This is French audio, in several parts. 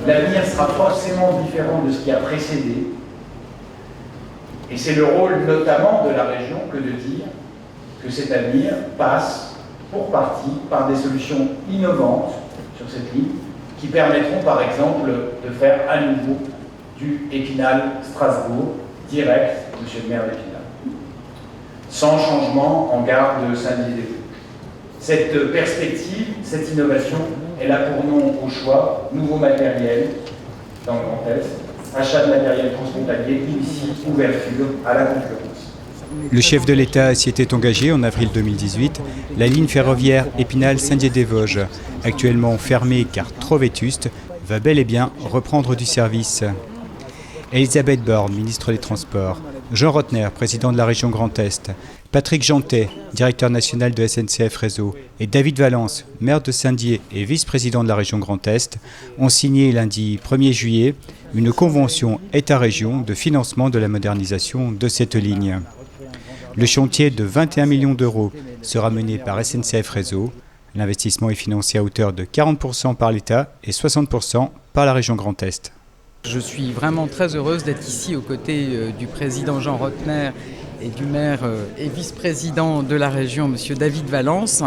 L'avenir sera forcément différent de ce qui a précédé. Et c'est le rôle notamment de la région que de dire que cet avenir passe pour partie par des solutions innovantes sur cette ligne qui permettront par exemple de faire à nouveau du Épinal-Strasbourg direct, monsieur le maire d'Épinal, sans changement en gare de Saint-Dié-des-Vosges. Cette perspective, cette innovation, elle a pour nom au choix nouveau matériel dans le Grand Est, achat de matériel transfrontalier, ici ouverture à la concurrence. Le chef de l'État s'y était engagé en avril 2018. La ligne ferroviaire Épinal-Saint-Dié-des-Vosges, actuellement fermée car trop vétuste, va bel et bien reprendre du service. Elisabeth Borne, ministre des Transports, Jean Rotner, président de la région Grand Est, Patrick Jeantet, directeur national de SNCF Réseau, et David Valence, maire de Saint-Dié et vice-président de la région Grand Est, ont signé lundi 1er juillet une convention État-région de financement de la modernisation de cette ligne. Le chantier de 21 millions d'euros sera mené par SNCF Réseau. L'investissement est financé à hauteur de 40% par l'État et 60% par la région Grand Est. Je suis vraiment très heureuse d'être ici aux côtés du président Jean Rotner et du maire et vice-président de la région, M. David Valence,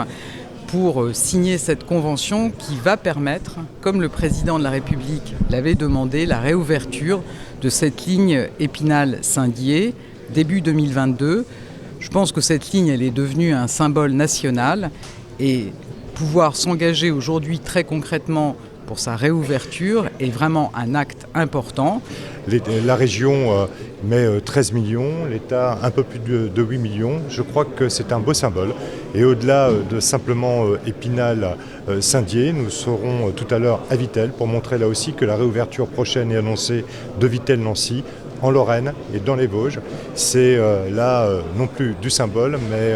pour signer cette convention qui va permettre, comme le président de la République l'avait demandé, la réouverture de cette ligne Épinal-Saint-Dié début 2022. Je pense que cette ligne elle est devenue un symbole national et pouvoir s'engager aujourd'hui très concrètement pour sa réouverture est vraiment un acte important. La région met 13 millions, l'État un peu plus de 8 millions. Je crois que c'est un beau symbole. Et au-delà de simplement Épinal-Saint-Dié, nous serons tout à l'heure à Vittel pour montrer là aussi que la réouverture prochaine est annoncée de Vittel-Nancy en Lorraine et dans les Vosges. C'est là non plus du symbole, mais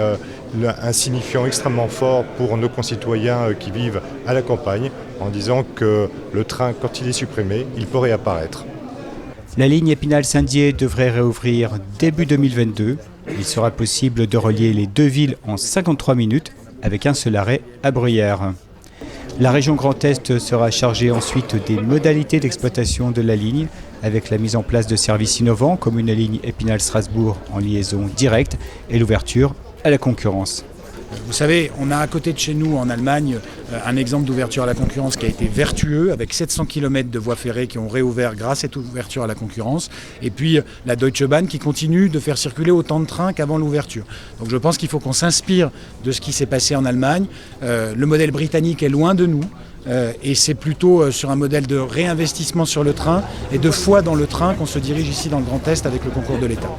un signifiant extrêmement fort pour nos concitoyens qui vivent à la campagne, en disant que le train, quand il est supprimé, il peut réapparaître. La ligne Épinal-Saint-Dié devrait réouvrir début 2022. Il sera possible de relier les deux villes en 53 minutes avec un seul arrêt à Bruyères. La région Grand Est sera chargée ensuite des modalités d'exploitation de la ligne avec la mise en place de services innovants comme une ligne Épinal-Strasbourg en liaison directe et l'ouverture à la concurrence. Vous savez, on a à côté de chez nous, en Allemagne, un exemple d'ouverture à la concurrence qui a été vertueux, avec 700 km de voies ferrées qui ont réouvert grâce à cette ouverture à la concurrence. Et puis la Deutsche Bahn qui continue de faire circuler autant de trains qu'avant l'ouverture. Donc je pense qu'il faut qu'on s'inspire de ce qui s'est passé en Allemagne. Le modèle britannique est loin de nous. Et c'est plutôt sur un modèle de réinvestissement sur le train et de foi dans le train qu'on se dirige ici dans le Grand Est avec le concours de l'État.